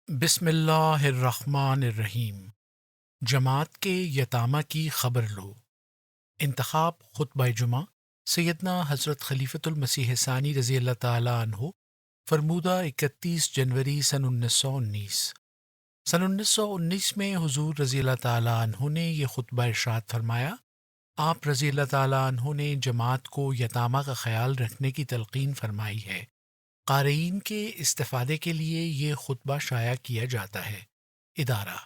بسم اللہ الرحمن الرحیم۔ جماعت کے یتامہ کی خبر لو۔ انتخاب خطبہ جمعہ سیدنا حضرت خلیفۃ المسیح ثانی رضی اللہ تعالیٰ عنہ، فرمودہ 31 جنوری سن 1919۔ سن 1919 میں حضور رضی اللہ تعالیٰ عنہ نے یہ خطبہ ارشاد فرمایا۔ آپ رضی اللہ تعالیٰ عنہ نے جماعت کو یتامہ کا خیال رکھنے کی تلقین فرمائی ہے۔ قارئین کے استفادے کے لیے یہ خطبہ شائع کیا جاتا ہے۔ ادارہ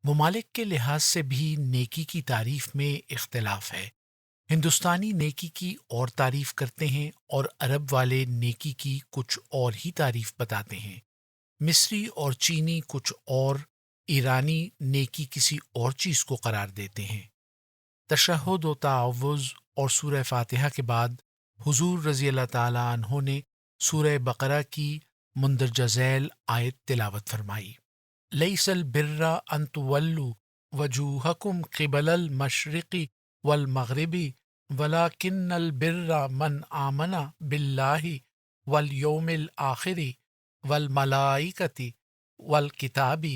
ممالک کے لحاظ سے بھی نیکی کی تعریف میں اختلاف ہے۔ ہندوستانی نیکی کی اور تعریف کرتے ہیں اور عرب والے نیکی کی کچھ اور ہی تعریف بتاتے ہیں۔ مصری اور چینی کچھ اور، ایرانی نیکی کسی اور چیز کو قرار دیتے ہیں۔ تشہد و تعوذ اور سورہ فاتحہ کے بعد حضور رضی اللہ تعالیٰ عنہ نے سورہ بقرہ کی مندرجہ ذیل آیت تلاوت فرمائی۔ لیس البر ان تولوا وجوہکم قبل المشرق والمغرب ولکن البر من آمن باللہ والیوم الآخر والملائکۃ والکتاب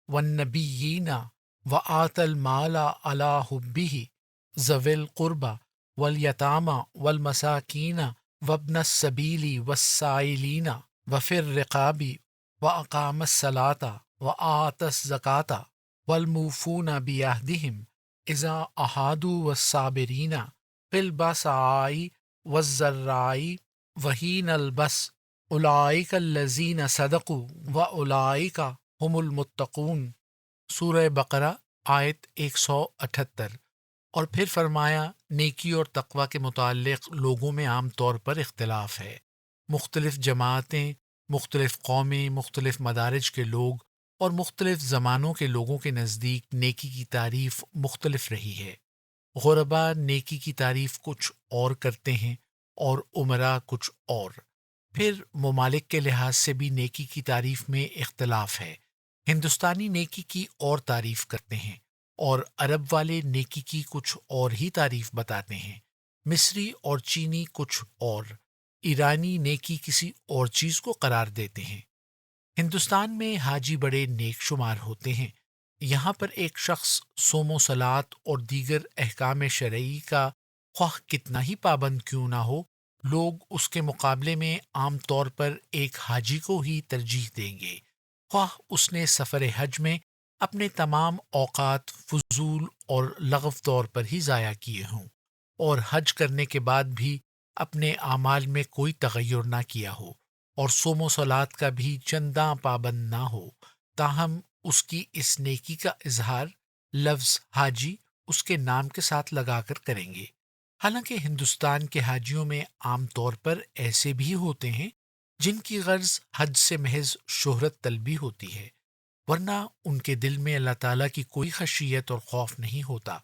والنبیین وآتى المال علی حبہ ذوی القربى والیتامى والمساکین وابن السبیل والسائلین وفی الرقاب واقام الصلاۃ وآتى الزکاۃ والموفون بعہدہم اذا عاہدوا والصابرین فی البأساء والضراء وحین البأس اولئک الذین صدقوا واولئک هم المتقون۔ سورہ بقرہ آیت 178۔ اور پھر فرمایا، نیکی اور تقوی کے متعلق لوگوں میں عام طور پر اختلاف ہے۔ مختلف جماعتیں، مختلف قومیں، مختلف مدارج کے لوگ اور مختلف زمانوں کے لوگوں کے نزدیک نیکی کی تعریف مختلف رہی ہے۔ غربا نیکی کی تعریف کچھ اور کرتے ہیں اور امراء کچھ اور۔ پھر ممالک کے لحاظ سے بھی نیکی کی تعریف میں اختلاف ہے۔ ہندوستانی نیکی کی اور تعریف کرتے ہیں اور عرب والے نیکی کی کچھ اور ہی تعریف بتاتے ہیں۔ مصری اور چینی کچھ اور، ایرانی نیکی کسی اور چیز کو قرار دیتے ہیں۔ ہندوستان میں حاجی بڑے نیک شمار ہوتے ہیں۔ یہاں پر ایک شخص صوم و صلات اور دیگر احکام شرعی کا خواہ کتنا ہی پابند کیوں نہ ہو، لوگ اس کے مقابلے میں عام طور پر ایک حاجی کو ہی ترجیح دیں گے، خواہ اس نے سفر حج میں اپنے تمام اوقات فضول اور لغو طور پر ہی ضائع کیے ہوں اور حج کرنے کے بعد بھی اپنے اعمال میں کوئی تغیر نہ کیا ہو اور صوم و صلات کا بھی چنداں پابند نہ ہو، تاہم اس کی اس نیکی کا اظہار لفظ حاجی اس کے نام کے ساتھ لگا کر کریں گے۔ حالانکہ ہندوستان کے حاجیوں میں عام طور پر ایسے بھی ہوتے ہیں جن کی غرض حج سے محض شہرت طلبی ہوتی ہے، ورنہ ان کے دل میں اللہ تعالیٰ کی کوئی خشیت اور خوف نہیں ہوتا۔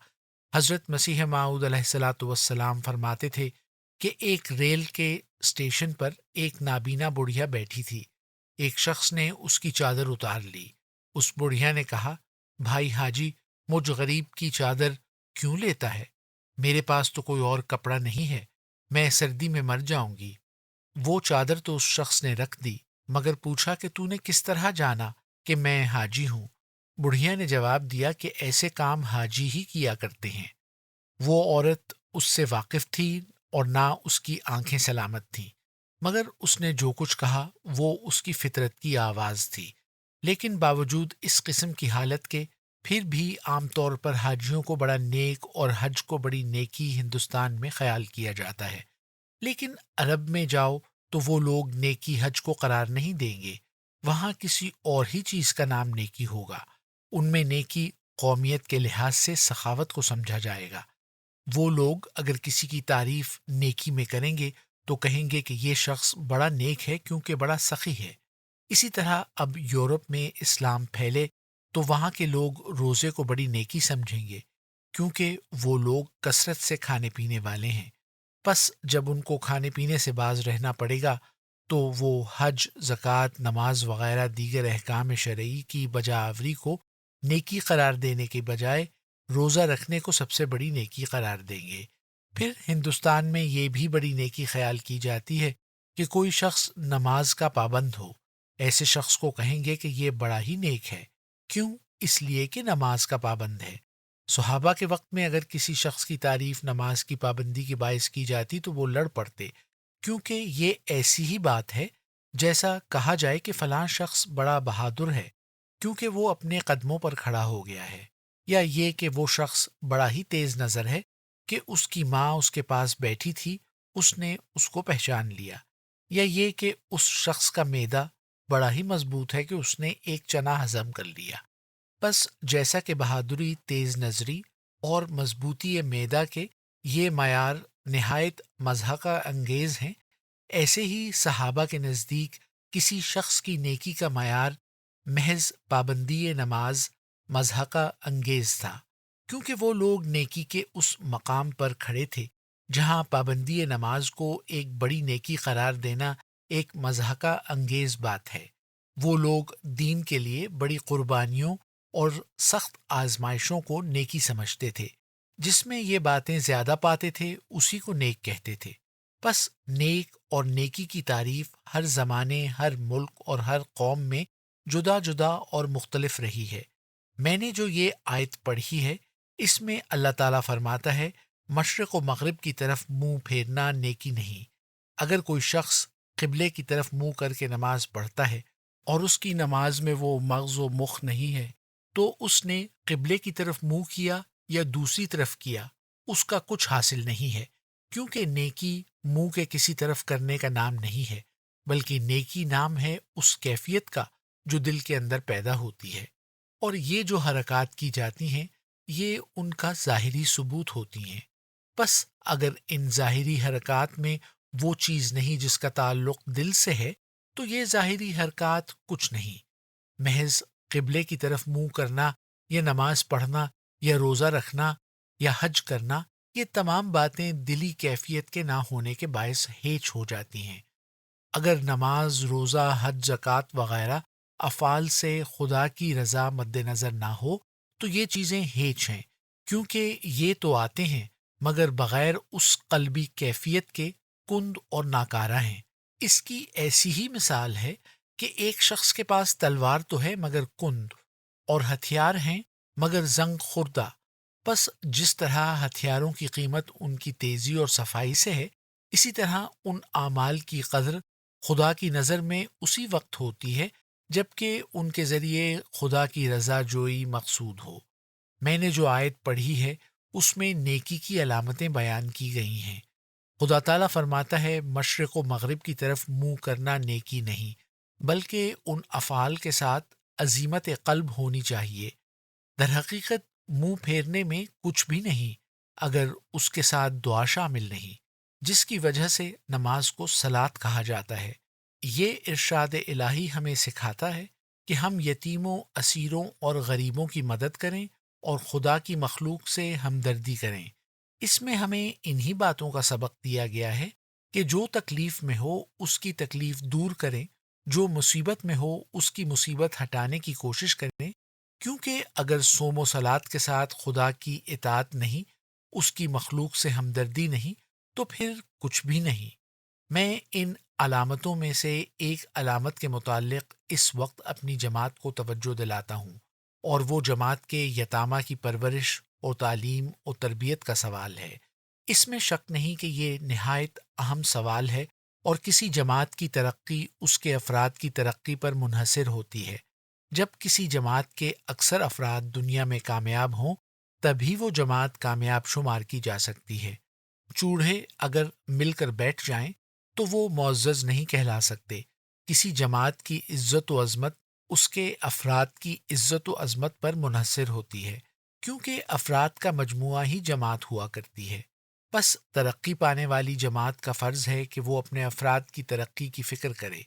حضرت مسیح موعود علیہ الصلاۃ والسلام فرماتے تھے کہ ایک ریل کے اسٹیشن پر ایک نابینا بڑھیا بیٹھی تھی۔ ایک شخص نے اس کی چادر اتار لی۔ اس بڑھیا نے کہا، بھائی حاجی، مجھ غریب کی چادر کیوں لیتا ہے؟ میرے پاس تو کوئی اور کپڑا نہیں ہے، میں سردی میں مر جاؤں گی۔ وہ چادر تو اس شخص نے رکھ دی، مگر پوچھا کہ تو نے کس طرح جانا کہ میں حاجی ہوں؟ بڑھیا نے جواب دیا کہ ایسے کام حاجی ہی کیا کرتے ہیں۔ وہ عورت اس سے واقف تھی اور نہ اس کی آنکھیں سلامت تھیں، مگر اس نے جو کچھ کہا وہ اس کی فطرت کی آواز تھی۔ لیکن باوجود اس قسم کی حالت کے پھر بھی عام طور پر حاجیوں کو بڑا نیک اور حج کو بڑی نیکی ہندوستان میں خیال کیا جاتا ہے۔ لیکن عرب میں جاؤ تو وہ لوگ نیکی حج کو قرار نہیں دیں گے، وہاں کسی اور ہی چیز کا نام نیکی ہوگا۔ ان میں نیکی قومیت کے لحاظ سے سخاوت کو سمجھا جائے گا۔ وہ لوگ اگر کسی کی تعریف نیکی میں کریں گے تو کہیں گے کہ یہ شخص بڑا نیک ہے کیونکہ بڑا سخی ہے۔ اسی طرح اب یورپ میں اسلام پھیلے تو وہاں کے لوگ روزے کو بڑی نیکی سمجھیں گے کیونکہ وہ لوگ کثرت سے کھانے پینے والے ہیں۔ پس جب ان کو کھانے پینے سے باز رہنا پڑے گا تو وہ حج، زکوٰۃ، نماز وغیرہ دیگر احکام شرعی کی بجاآوری کو نیکی قرار دینے کے بجائے روزہ رکھنے کو سب سے بڑی نیکی قرار دیں گے۔ پھر ہندوستان میں یہ بھی بڑی نیکی خیال کی جاتی ہے کہ کوئی شخص نماز کا پابند ہو۔ ایسے شخص کو کہیں گے کہ یہ بڑا ہی نیک ہے۔ کیوں؟ اس لیے کہ نماز کا پابند ہے۔ صحابہ کے وقت میں اگر کسی شخص کی تعریف نماز کی پابندی کے باعث کی جاتی تو وہ لڑ پڑتے، کیونکہ یہ ایسی ہی بات ہے جیسا کہا جائے کہ فلاں شخص بڑا بہادر ہے کیونکہ وہ اپنے قدموں پر کھڑا ہو گیا ہے، یا یہ کہ وہ شخص بڑا ہی تیز نظر ہے کہ اس کی ماں اس کے پاس بیٹھی تھی، اس نے اس کو پہچان لیا، یا یہ کہ اس شخص کا معدہ بڑا ہی مضبوط ہے کہ اس نے ایک چنا ہضم کر لیا۔ بس جیسا کہ بہادری، تیز نظری اور مضبوطی معدہ کے یہ معیار نہایت مضحکہ انگیز ہیں، ایسے ہی صحابہ کے نزدیک کسی شخص کی نیکی کا معیار محض پابندی نماز مضحکہ انگیز تھا، کیونکہ وہ لوگ نیکی کے اس مقام پر کھڑے تھے جہاں پابندی نماز کو ایک بڑی نیکی قرار دینا ایک مضحکہ انگیز بات ہے۔ وہ لوگ دین کے لیے بڑی قربانیوں اور سخت آزمائشوں کو نیکی سمجھتے تھے، جس میں یہ باتیں زیادہ پاتے تھے اسی کو نیک کہتے تھے۔ بس نیک اور نیکی کی تعریف ہر زمانے، ہر ملک اور ہر قوم میں جدا جدا اور مختلف رہی ہے۔ میں نے جو یہ آیت پڑھی ہے اس میں اللہ تعالیٰ فرماتا ہے مشرق و مغرب کی طرف منہ پھیرنا نیکی نہیں۔ اگر کوئی شخص قبلے کی طرف منہ کر کے نماز پڑھتا ہے اور اس کی نماز میں وہ مغز و مخ نہیں ہے تو اس نے قبلے کی طرف منہ کیا یا دوسری طرف کیا، اس کا کچھ حاصل نہیں ہے، کیونکہ نیکی منہ کے کسی طرف کرنے کا نام نہیں ہے، بلکہ نیکی نام ہے اس کیفیت کا جو دل کے اندر پیدا ہوتی ہے، اور یہ جو حرکات کی جاتی ہیں یہ ان کا ظاہری ثبوت ہوتی ہیں۔ بس اگر ان ظاہری حرکات میں وہ چیز نہیں جس کا تعلق دل سے ہے تو یہ ظاہری حرکات کچھ نہیں۔ محض قبلے کی طرف منہ کرنا یا نماز پڑھنا یا روزہ رکھنا یا حج کرنا، یہ تمام باتیں دلی کیفیت کے نہ ہونے کے باعث ہیچ ہو جاتی ہیں۔ اگر نماز، روزہ، حج، زکوٰۃ وغیرہ افعال سے خدا کی رضا مد نظر نہ ہو تو یہ چیزیں ہیچ ہیں، کیونکہ یہ تو آتے ہیں مگر بغیر اس قلبی کیفیت کے کند اور ناکارہ ہیں۔ اس کی ایسی ہی مثال ہے کہ ایک شخص کے پاس تلوار تو ہے مگر کند، اور ہتھیار ہیں مگر زنگ خوردہ۔ بس جس طرح ہتھیاروں کی قیمت ان کی تیزی اور صفائی سے ہے، اسی طرح ان اعمال کی قدر خدا کی نظر میں اسی وقت ہوتی ہے جبکہ ان کے ذریعے خدا کی رضا جوئی مقصود ہو۔ میں نے جو آیت پڑھی ہے اس میں نیکی کی علامتیں بیان کی گئی ہیں۔ خدا تعالیٰ فرماتا ہے مشرق و مغرب کی طرف منہ کرنا نیکی نہیں، بلکہ ان افعال کے ساتھ عزیمت قلب ہونی چاہیے۔ در حقیقت منہ پھیرنے میں کچھ بھی نہیں اگر اس کے ساتھ دعا شامل نہیں، جس کی وجہ سے نماز کو صلاۃ کہا جاتا ہے۔ یہ ارشاد الہی ہمیں سکھاتا ہے کہ ہم یتیموں، اسیروں اور غریبوں کی مدد کریں اور خدا کی مخلوق سے ہمدردی کریں۔ اس میں ہمیں انہی باتوں کا سبق دیا گیا ہے کہ جو تکلیف میں ہو اس کی تکلیف دور کریں، جو مصیبت میں ہو اس کی مصیبت ہٹانے کی کوشش کریں، کیونکہ اگر صوم و صلات کے ساتھ خدا کی اطاعت نہیں، اس کی مخلوق سے ہمدردی نہیں، تو پھر کچھ بھی نہیں۔ میں ان علامتوں میں سے ایک علامت کے متعلق اس وقت اپنی جماعت کو توجہ دلاتا ہوں، اور وہ جماعت کے یتامہ کی پرورش اور تعلیم اور تربیت کا سوال ہے۔ اس میں شک نہیں کہ یہ نہایت اہم سوال ہے، اور کسی جماعت کی ترقی اس کے افراد کی ترقی پر منحصر ہوتی ہے۔ جب کسی جماعت کے اکثر افراد دنیا میں کامیاب ہوں تبھی وہ جماعت کامیاب شمار کی جا سکتی ہے۔ چوڑے اگر مل کر بیٹھ جائیں تو وہ معزز نہیں کہلا سکتے۔ کسی جماعت کی عزت و عظمت اس کے افراد کی عزت و عظمت پر منحصر ہوتی ہے، کیونکہ افراد کا مجموعہ ہی جماعت ہوا کرتی ہے۔ بس ترقی پانے والی جماعت کا فرض ہے کہ وہ اپنے افراد کی ترقی کی فکر کرے۔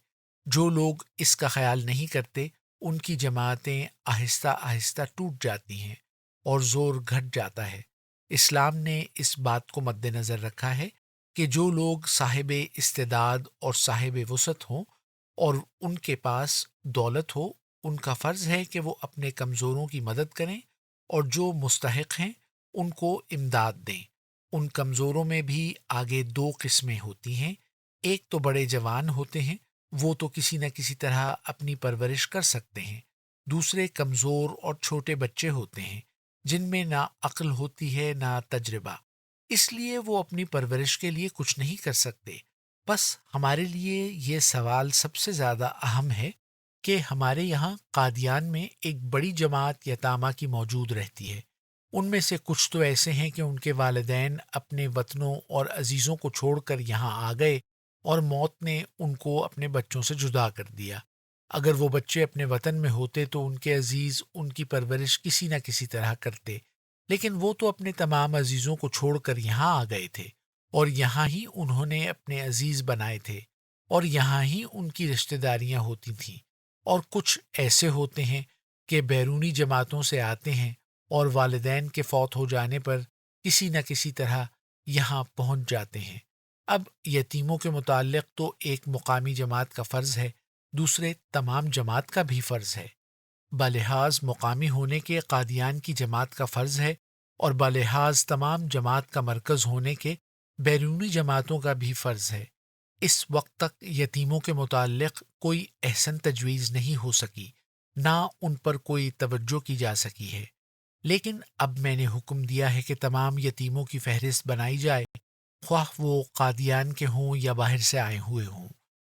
جو لوگ اس کا خیال نہیں کرتے ان کی جماعتیں آہستہ آہستہ ٹوٹ جاتی ہیں اور زور گھٹ جاتا ہے۔ اسلام نے اس بات کو مد نظر رکھا ہے کہ جو لوگ صاحب استعداد اور صاحب وسعت ہوں اور ان کے پاس دولت ہو، ان کا فرض ہے کہ وہ اپنے کمزوروں کی مدد کریں، اور جو مستحق ہیں ان کو امداد دیں۔ ان کمزوروں میں بھی آگے دو قسمیں ہوتی ہیں۔ ایک تو بڑے جوان ہوتے ہیں، وہ تو کسی نہ کسی طرح اپنی پرورش کر سکتے ہیں، دوسرے کمزور اور چھوٹے بچے ہوتے ہیں جن میں نہ عقل ہوتی ہے نہ تجربہ، اس لیے وہ اپنی پرورش کے لیے کچھ نہیں کر سکتے۔ بس ہمارے لیے یہ سوال سب سے زیادہ اہم ہے کہ ہمارے یہاں قادیان میں ایک بڑی جماعت یتامہ کی موجود رہتی ہے۔ ان میں سے کچھ تو ایسے ہیں کہ ان کے والدین اپنے وطنوں اور عزیزوں کو چھوڑ کر یہاں آ گئے اور موت نے ان کو اپنے بچوں سے جدا کر دیا۔ اگر وہ بچے اپنے وطن میں ہوتے تو ان کے عزیز ان کی پرورش کسی نہ کسی طرح کرتے، لیکن وہ تو اپنے تمام عزیزوں کو چھوڑ کر یہاں آ گئے تھے اور یہاں ہی انہوں نے اپنے عزیز بنائے تھے اور یہاں ہی ان کی رشتہ داریاں ہوتی تھیں۔ اور کچھ ایسے ہوتے ہیں کہ بیرونی جماعتوں سے آتے ہیں اور والدین کے فوت ہو جانے پر کسی نہ کسی طرح یہاں پہنچ جاتے ہیں۔ اب یتیموں کے متعلق تو ایک مقامی جماعت کا فرض ہے، دوسرے تمام جماعت کا بھی فرض ہے۔ بلحاظ مقامی ہونے کے قادیان کی جماعت کا فرض ہے اور بلحاظ تمام جماعت کا مرکز ہونے کے بیرونی جماعتوں کا بھی فرض ہے۔ اس وقت تک یتیموں کے متعلق کوئی احسن تجویز نہیں ہو سکی، نہ ان پر کوئی توجہ کی جا سکی ہے، لیکن اب میں نے حکم دیا ہے کہ تمام یتیموں کی فہرست بنائی جائے، خواہ وہ قادیان کے ہوں یا باہر سے آئے ہوئے ہوں۔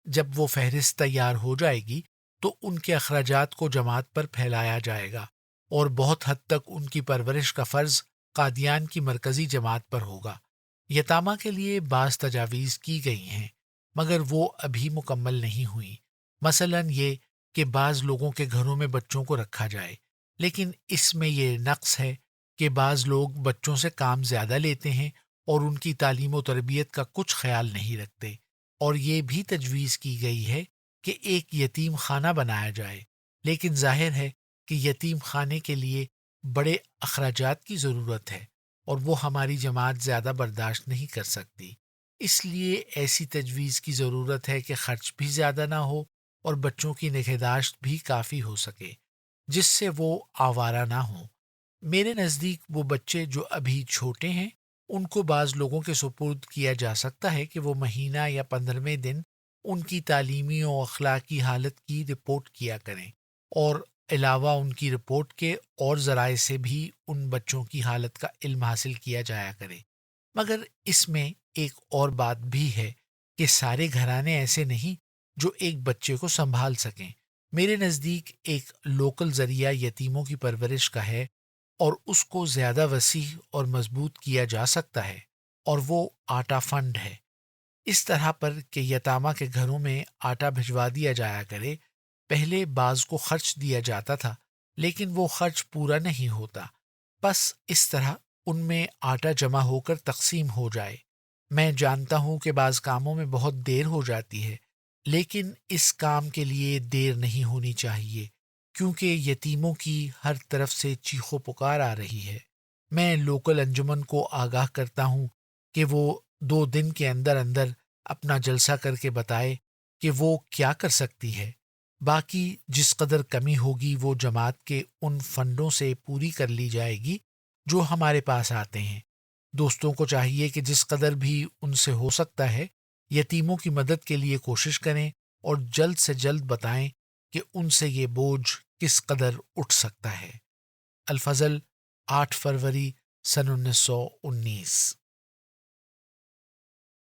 جب وہ فہرست تیار ہو جائے گی تو ان کے اخراجات کو جماعت پر پھیلایا جائے گا اور بہت حد تک ان کی پرورش کا فرض قادیان کی مرکزی جماعت پر ہوگا۔ یتامہ کے لیے بعض تجاویز کی گئی ہیں مگر وہ ابھی مکمل نہیں ہوئیں، مثلا یہ کہ بعض لوگوں کے گھروں میں بچوں کو رکھا جائے، لیکن اس میں یہ نقص ہے کہ بعض لوگ بچوں سے کام زیادہ لیتے ہیں اور ان کی تعلیم و تربیت کا کچھ خیال نہیں رکھتے۔ اور یہ بھی تجویز کی گئی ہے کہ ایک یتیم خانہ بنایا جائے، لیکن ظاہر ہے کہ یتیم خانے کے لیے بڑے اخراجات کی ضرورت ہے اور وہ ہماری جماعت زیادہ برداشت نہیں کر سکتی، اس لیے ایسی تجویز کی ضرورت ہے کہ خرچ بھی زیادہ نہ ہو اور بچوں کی نگہداشت بھی کافی ہو سکے جس سے وہ آوارہ نہ ہوں۔ میرے نزدیک وہ بچے جو ابھی چھوٹے ہیں ان کو بعض لوگوں کے سپرد کیا جا سکتا ہے کہ وہ مہینہ یا 15ویں دن ان کی تعلیمی و اخلاقی حالت کی رپورٹ کیا کریں، اور علاوہ ان کی رپورٹ کے اور ذرائع سے بھی ان بچوں کی حالت کا علم حاصل کیا جایا کرے۔ مگر اس میں ایک اور بات بھی ہے کہ سارے گھرانے ایسے نہیں جو ایک بچے کو سنبھال سکیں۔ میرے نزدیک ایک لوکل ذریعہ یتیموں کی پرورش کا ہے اور اس کو زیادہ وسیع اور مضبوط کیا جا سکتا ہے، اور وہ آٹا فنڈ ہے۔ اس طرح پر کہ یتامہ کے گھروں میں آٹا بھجوا دیا جایا کرے۔ پہلے بعض کو خرچ دیا جاتا تھا لیکن وہ خرچ پورا نہیں ہوتا، بس اس طرح ان میں آٹا جمع ہو کر تقسیم ہو جائے۔ میں جانتا ہوں کہ بعض کاموں میں بہت دیر ہو جاتی ہے، لیکن اس کام کے لیے دیر نہیں ہونی چاہیے کیونکہ یتیموں کی ہر طرف سے چیخ و پکار آ رہی ہے۔ میں لوکل انجمن کو آگاہ کرتا ہوں کہ وہ 2 دن کے اندر اندر اپنا جلسہ کر کے بتائے کہ وہ کیا کر سکتی ہے۔ باقی جس قدر کمی ہوگی وہ جماعت کے ان فنڈوں سے پوری کر لی جائے گی جو ہمارے پاس آتے ہیں۔ دوستوں کو چاہیے کہ جس قدر بھی ان سے ہو سکتا ہے یتیموں کی مدد کے لیے کوشش کریں اور جلد سے جلد بتائیں کہ ان سے یہ بوجھ کس قدر اٹھ سکتا ہے۔ الفضل، 8 فروری سن 1919۔